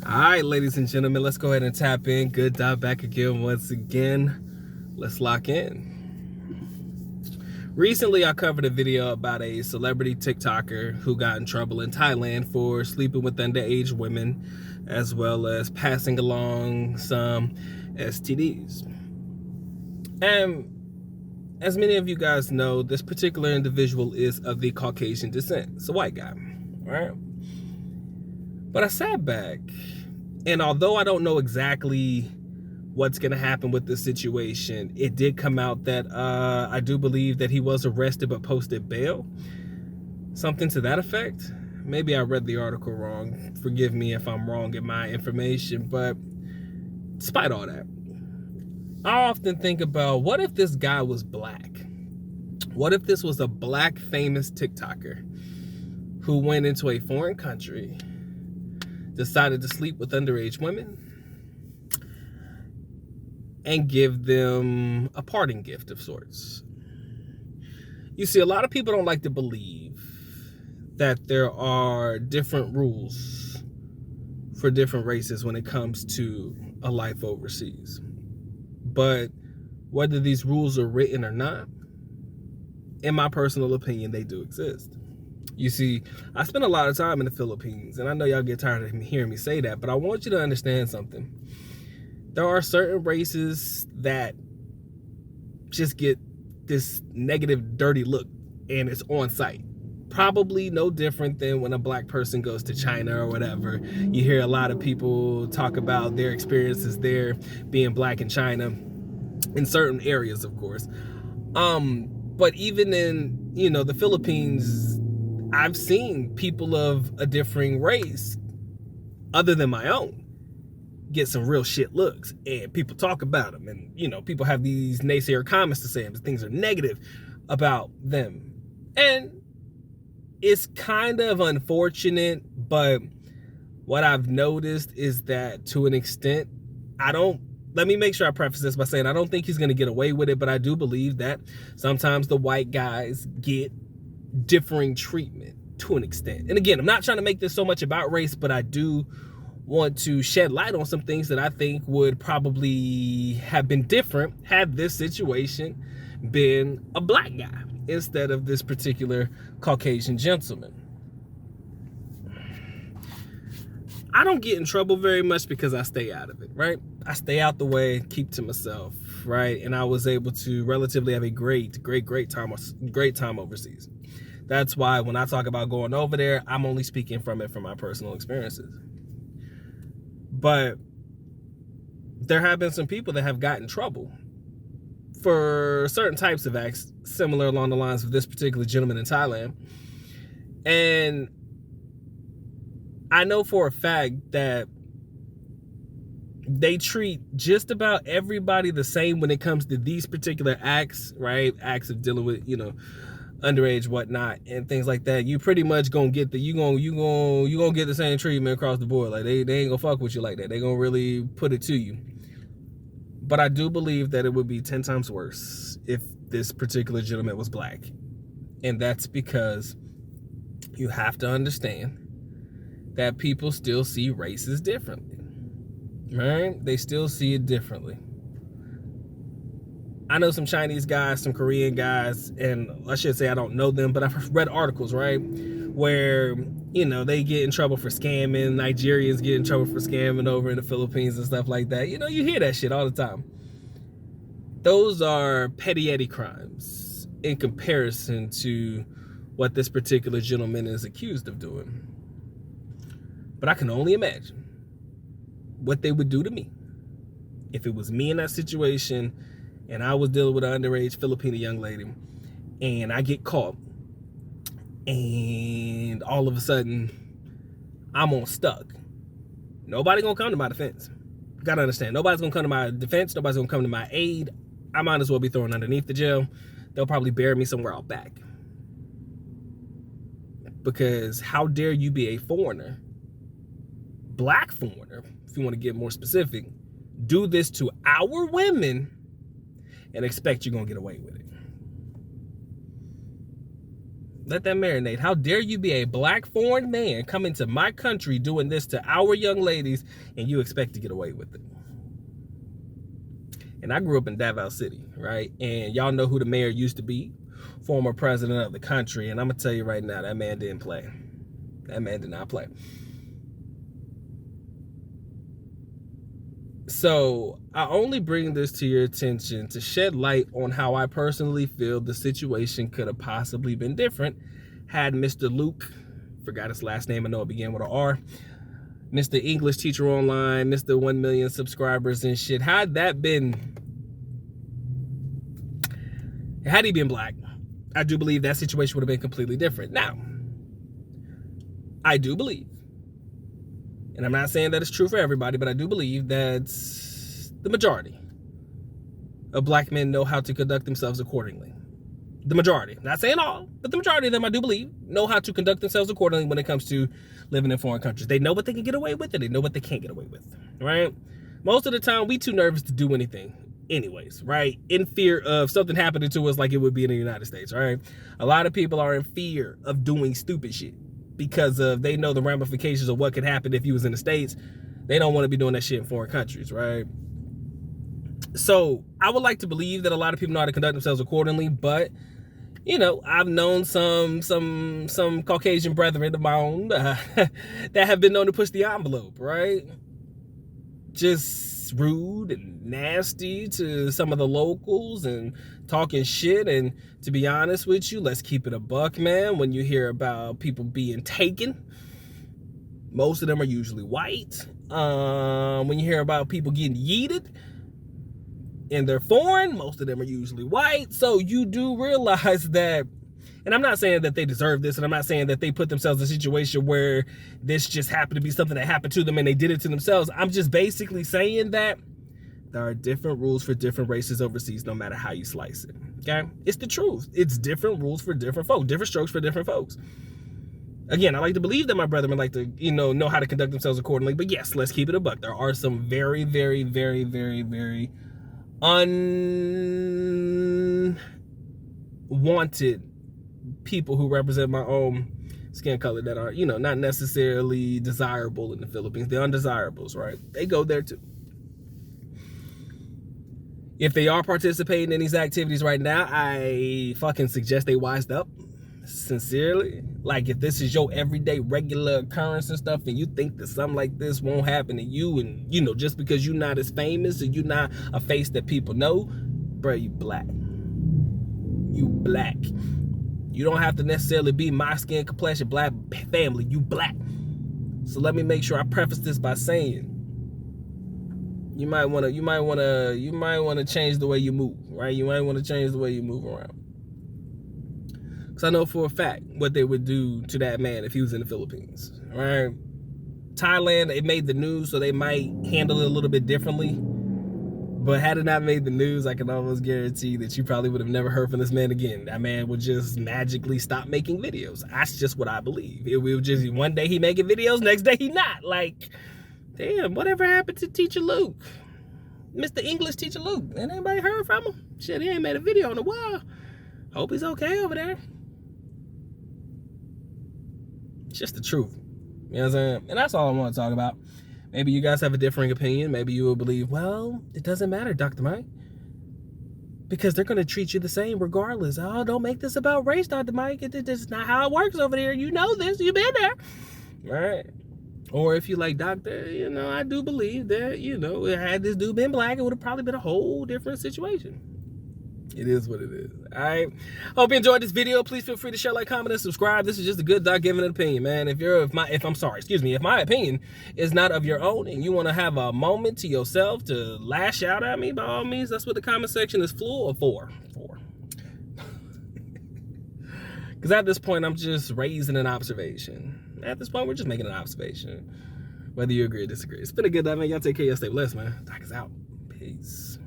All right, ladies and gentlemen, let's go ahead and tap in. Good dive back again once again. Let's lock in. Recently, I covered a video about a celebrity TikToker who got in trouble in Thailand for sleeping with underage women, as well as passing along some STDs. And as many of you guys know, this particular individual is of the Caucasian descent. It's a white guy, right? But I sat back, and although I don't know exactly what's going to happen with this situation, it did come out that I do believe that he was arrested but posted bail. Something to that effect. Maybe I read the article wrong. Forgive me if I'm wrong in my information, but despite all that, I often think about, what if this guy was black? What if this was a black famous TikToker who went into a foreign country, decided to sleep with underage women, and give them a parting gift of sorts? You see, a lot of people don't like to believe that there are different rules for different races when it comes to a life overseas. But whether these rules are written or not, in my personal opinion, they do exist. You see, I spent a lot of time in the Philippines, and I know y'all get tired of hearing me say that, but I want you to understand something. There are certain races that just get this negative, dirty look, and it's on sight. Probably no different than when a black person goes to China or whatever. You hear a lot of people talk about their experiences there, being black in China, in certain areas, of course. But even in, the Philippines, I've seen people of a differing race, other than my own, get some real shit looks, and people talk about them, and people have these naysayer comments to say them, things are negative about them, and it's kind of unfortunate. But what I've noticed is that, to an extent, let me make sure I preface this by saying I don't think he's going to get away with it, but I do believe that sometimes the white guys get differing treatment to an extent. And again, I'm not trying to make this so much about race, but I do want to shed light on some things that I think would probably have been different had this situation been a black guy instead of this particular Caucasian gentleman. I don't get in trouble very much because I stay out of it, right? I stay out the way, keep to myself, right? And I was able to relatively have a great time overseas. That's why when I talk about going over there, I'm only speaking from my personal experiences. But there have been some people that have gotten in trouble for certain types of acts similar along the lines of this particular gentleman in Thailand. And I know for a fact that they treat just about everybody the same when it comes to these particular acts, right? Acts of dealing with, underage, whatnot, and things like that. You pretty much gonna get you gonna get the same treatment across the board. Like they ain't gonna fuck with you like that. They gonna really put it to you. But I do believe that it would be 10 times worse if this particular gentleman was black. And that's because you have to understand that people still see races differently, right? They still see it differently. I know some Chinese guys, some Korean guys, and I should say I don't know them, but I've read articles, right, where, they get in trouble for scamming. Nigerians get in trouble for scamming over in the Philippines and stuff like that. You hear that shit all the time. Those are petty crimes in comparison to what this particular gentleman is accused of doing. But I can only imagine what they would do to me if it was me in that situation and I was dealing with an underage Filipino young lady and I get caught and all of a sudden I'm on stuck. Nobody gonna come to my defense. You gotta understand, nobody's gonna come to my defense. Nobody's gonna come to my aid. I might as well be thrown underneath the jail. They'll probably bury me somewhere out back. Because how dare you be a foreigner, black foreigner, if you want to get more specific, do this to our women and expect you're going to get away with it. Let that marinate. How dare you be a black foreign man coming to my country doing this to our young ladies and you expect to get away with it? And I grew up in Davao City, right? And y'all know who the mayor used to be, former president of the country. And I'm going to tell you right now, that man didn't play. That man did not play. So I only bring this to your attention to shed light on how I personally feel the situation could have possibly been different had Mr. Luke, forgot his last name, I know it began with an R, Mr. English Teacher Online, Mr. 1 million subscribers and shit, had he been black, I do believe that situation would have been completely different. Now, I do believe, and I'm not saying that it's true for everybody, but I do believe that the majority of black men know how to conduct themselves accordingly. The majority, not saying all, but the majority of them, I do believe, know how to conduct themselves accordingly when it comes to living in foreign countries. They know what they can get away with and they know what they can't get away with, right? Most of the time, we too nervous to do anything anyways, right? In fear of something happening to us like it would be in the United States, right? A lot of people are in fear of doing stupid shit because they know the ramifications of what could happen if you was in the States. They don't want to be doing that shit in foreign countries, right? So I would like to believe that a lot of people know how to conduct themselves accordingly, but you know, I've known some Caucasian brethren of my own that have been known to push the envelope, right? Just rude and nasty to some of the locals and talking shit. And to be honest with you, let's keep it a buck, man. When you hear about people being taken, most of them are usually white. When you hear about people getting yeeted and they're foreign, most of them are usually white. So you do realize that, and I'm not saying that they deserve this, and I'm not saying that they put themselves in a situation where this just happened to be something that happened to them and they did it to themselves. I'm just basically saying that there are different rules for different races overseas, no matter how you slice it, okay? It's the truth. It's different rules for different folks, different strokes for different folks. Again, I like to believe that my brethren like to, know how to conduct themselves accordingly, but yes, let's keep it a buck. There are some very, very, very, very, very unwanted people who represent my own skin color that are, not necessarily desirable in the Philippines. They're undesirables, right? They go there too. If they are participating in these activities right now, I fucking suggest they wised up. Sincerely. Like, if this is your everyday regular occurrence and stuff, and you think that something like this won't happen to you, and just because you're not as famous and you're not a face that people know, bro, you black. You black. You don't have to necessarily be my skin complexion, black family. You black. So let me make sure I preface this by saying, you might want to change the way you move, right? You might want to change the way you move around. Because I know for a fact what they would do to that man if he was in the Philippines, right? Thailand, it made the news, so they might handle it a little bit differently. But had it not made the news, I can almost guarantee that you probably would have never heard from this man again. That man would just magically stop making videos. That's just what I believe. It would just, one day he making videos, next day he not. Like, damn, whatever happened to Teacher Luke? Mr. English Teacher Luke? Ain't anybody heard from him? Shit, he ain't made a video in a while. Hope he's okay over there. It's just the truth. You know what I'm saying? And that's all I want to talk about. Maybe you guys have a differing opinion. Maybe you will believe, well, it doesn't matter, Dr. Mike, because they're going to treat you the same regardless. Oh, don't make this about race, Dr. Mike. It's not how it works over there. You know this. You've been there. Right? Or if you like, doctor, I do believe that, had this dude been black, it would have probably been a whole different situation. It is what it is. All right. Hope you enjoyed this video. Please feel free to share, like, comment, and subscribe. This is just a good doc giving an opinion, man. If my opinion is not of your own and you want to have a moment to yourself to lash out at me, by all means, that's what the comment section is for. Because at this point, I'm just raising an observation. At this point, we're just making an observation. Whether you agree or disagree. It's been a good night, man. Y'all take care. Y'all stay blessed, man. Doc is out. Peace.